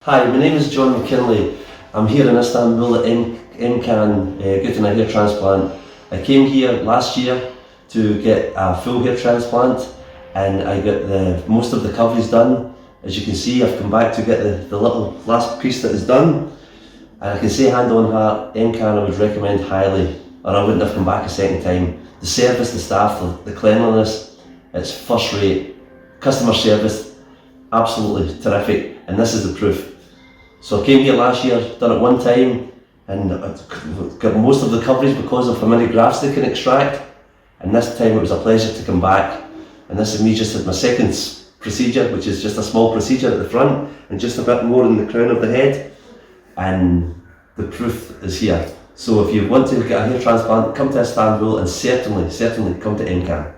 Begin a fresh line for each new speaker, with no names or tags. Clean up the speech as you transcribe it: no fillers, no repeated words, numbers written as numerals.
Hi, my name is John McKinley. I'm here in Istanbul at MCAN getting a hair transplant. I came here last year to get a full hair transplant and I got most of the coverage done. As you can see, I've come back to get the little last piece that is done. And I can say hand on heart, MCAN I would recommend highly, or I wouldn't have come back a second time. The service, the staff, the cleanliness, it's first rate. Customer service, absolutely terrific, and this is the proof. So I came here last year, done it one time, and got most of the coverage because of how many grafts they can extract. And this time it was a pleasure to come back. And this is me just at my second procedure, which is just a small procedure at the front and just a bit more in the crown of the head. And the proof is here. So if you want to get a hair transplant, come to Istanbul and certainly come to MCAN.